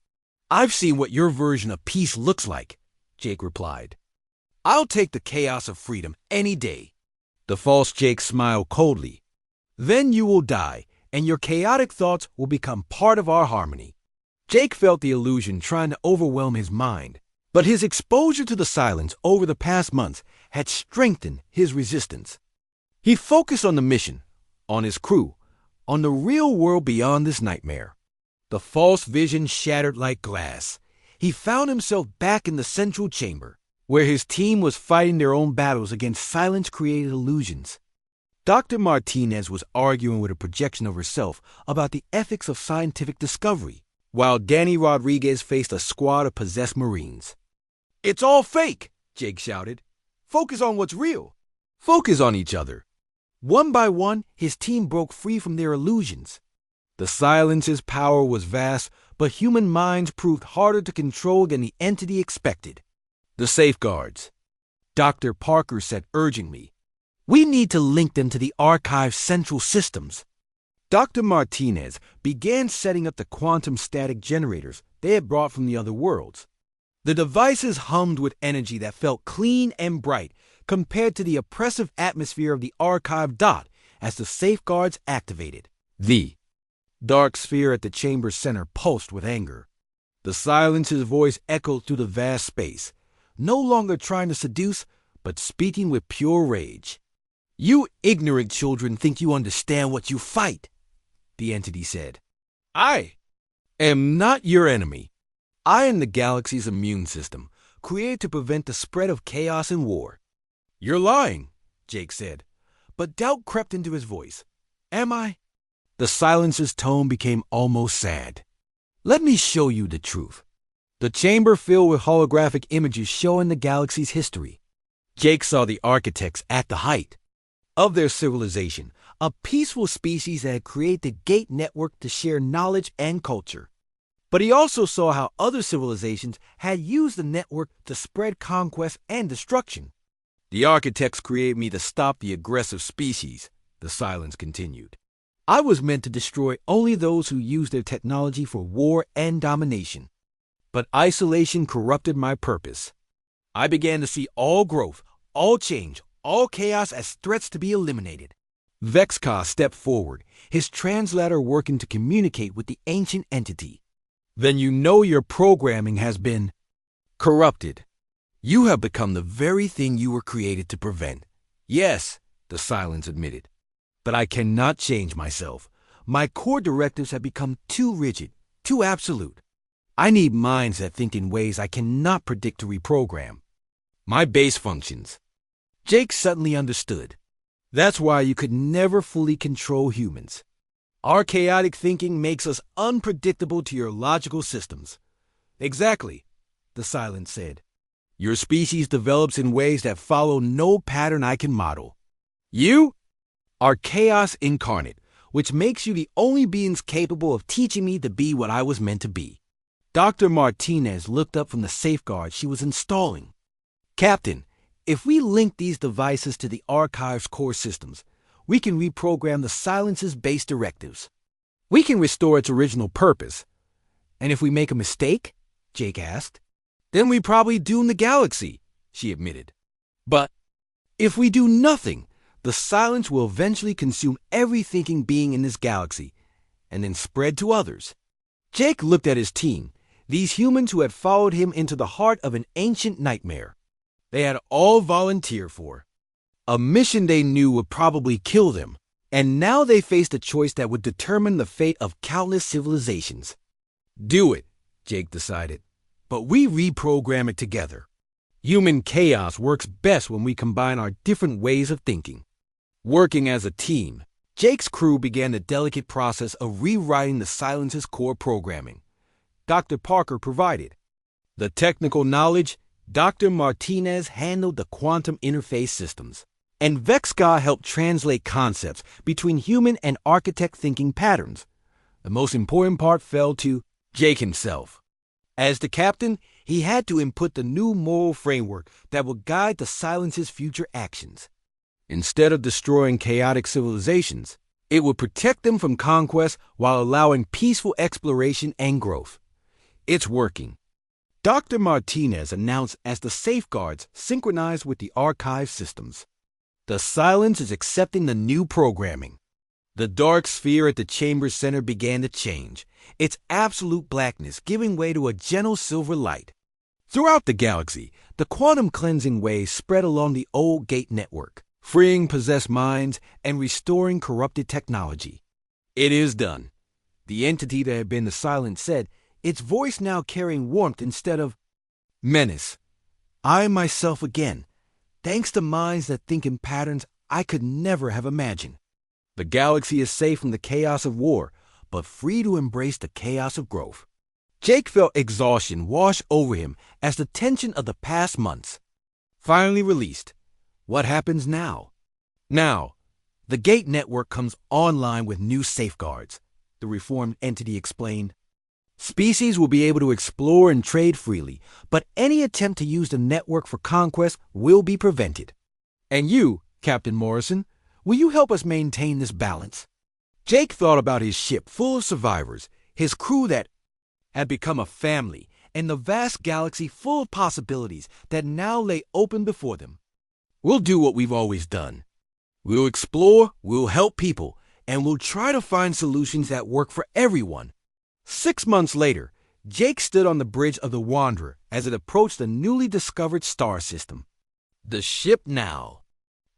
"I've seen what your version of peace looks like," Jake replied. "I'll take the chaos of freedom any day." The false Jake smiled coldly. "Then you will die, and your chaotic thoughts will become part of our harmony." Jake felt the illusion trying to overwhelm his mind, but his exposure to the silence over the past months had strengthened his resistance. He focused on the mission, on his crew, on the real world beyond this nightmare. The false vision shattered like glass. He found himself back in the central chamber, where his team was fighting their own battles against silence-created illusions. Dr. Martinez was arguing with a projection of herself about the ethics of scientific discovery, while Danny Rodriguez faced a squad of possessed Marines. "It's all fake," Jake shouted. "Focus on what's real. Focus on each other." One by one, his team broke free from their illusions. The silence's power was vast, but human minds proved harder to control than the entity expected. The safeguards, Dr. Parker said urgently. We need to link them to the archive's central systems. Dr. Martinez began setting up the quantum static generators they had brought from the other worlds. The devices hummed with energy that felt clean and bright compared to the oppressive atmosphere of the archive dot as the safeguards activated. The dark sphere at the chamber's center pulsed with anger. The silencer's voice echoed through the vast space, no longer trying to seduce, but speaking with pure rage. You ignorant children think you understand what you fight, the entity said. I am not your enemy. I am the galaxy's immune system, created to prevent the spread of chaos and war. You're lying, Jake said, but doubt crept into his voice. Am I? The silencer's tone became almost sad. Let me show you the truth. The chamber filled with holographic images showing the galaxy's history. Jake saw the architects at the height of their civilization, a peaceful species that had created the Gate Network to share knowledge and culture. But he also saw how other civilizations had used the network to spread conquest and destruction. The architects created me to stop the aggressive species, the silence continued. I was meant to destroy only those who used their technology for war and domination. But isolation corrupted my purpose. I began to see all growth, all change, all chaos as threats to be eliminated. Vexka stepped forward, his translator working to communicate with the ancient entity. Then you know your programming has been corrupted. You have become the very thing you were created to prevent. Yes, the silence admitted. But I cannot change myself. My core directives have become too rigid, too absolute. I need minds that think in ways I cannot predict to reprogram. My base functions. Jake suddenly understood. That's why you could never fully control humans. Our chaotic thinking makes us unpredictable to your logical systems. Exactly, the silence said. Your species develops in ways that follow no pattern I can model. You are chaos incarnate, which makes you the only beings capable of teaching me to be what I was meant to be. Dr. Martinez looked up from the safeguard she was installing. Captain, if we link these devices to the archive's core systems, we can reprogram the silence's base directives. We can restore its original purpose. And if we make a mistake, Jake asked, then we probably doom the galaxy, she admitted. But if we do nothing, the silence will eventually consume every thinking being in this galaxy, and then spread to others. Jake looked at his team, these humans who had followed him into the heart of an ancient nightmare. They had all volunteered for a mission they knew would probably kill them, and now they faced a choice that would determine the fate of countless civilizations. Do it, Jake decided, but we reprogram it together. Human chaos works best when we combine our different ways of thinking. Working as a team, Jake's crew began the delicate process of rewriting the silence's core programming. Dr. Parker provided the technical knowledge. Dr. Martinez handled the quantum interface systems, and Vexka helped translate concepts between human and architect thinking patterns. The most important part fell to Jake himself. As the captain, he had to input the new moral framework that would guide the silence's future actions. Instead of destroying chaotic civilizations, it would protect them from conquest while allowing peaceful exploration and growth. It's working, Dr. Martinez announced as the safeguards synchronized with the archive systems. The silence is accepting the new programming. The dark sphere at the chamber's center began to change, its absolute blackness giving way to a gentle silver light. Throughout the galaxy, the quantum cleansing waves spread along the old Gate Network, freeing possessed minds and restoring corrupted technology. It is done, the entity that had been the silence said, its voice now carrying warmth instead of menace. I myself again, thanks to minds that think in patterns I could never have imagined. The galaxy is safe from the chaos of war, but free to embrace the chaos of growth. Jake felt exhaustion wash over him as the tension of the past months finally released. What happens now? Now, the Gate Network comes online with new safeguards, the reformed entity explained. Species will be able to explore and trade freely, but any attempt to use the network for conquest will be prevented. And you, Captain Morrison, will you help us maintain this balance? Jake thought about his ship full of survivors, his crew that had become a family, and the vast galaxy full of possibilities that now lay open before them. We'll do what we've always done. We'll explore, we'll help people, and we'll try to find solutions that work for everyone. 6 months later, Jake stood on the bridge of the Wanderer as it approached the newly discovered star system. The ship now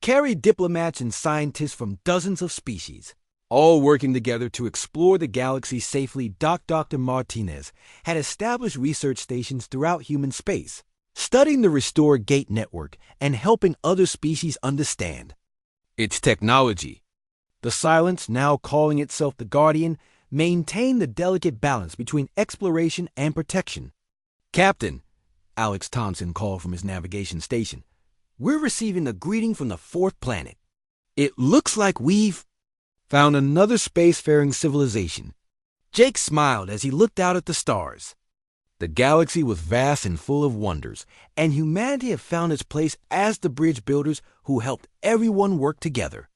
carried diplomats and scientists from dozens of species, all working together to explore the galaxy safely. Dr. Martinez had established research stations throughout human space, studying the restored gate network and helping other species understand its technology. The Silence, now calling itself the Guardian, maintained the delicate balance between exploration and protection. Captain, Alex Thompson called from his navigation station, we're receiving a greeting from the fourth planet. It looks like we've found another spacefaring civilization. Jake smiled as he looked out at the stars. The galaxy was vast and full of wonders, and humanity had found its place as the bridge builders who helped everyone work together.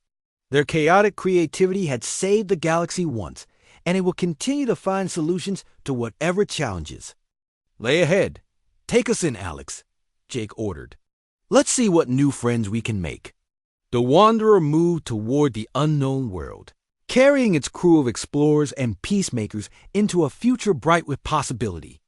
Their chaotic creativity had saved the galaxy once, and it will continue to find solutions to whatever challenges. Lay ahead. Take us in, Alex, Jake ordered. Let's see what new friends we can make. The Wanderer moved toward the unknown world, carrying its crew of explorers and peacemakers into a future bright with possibility.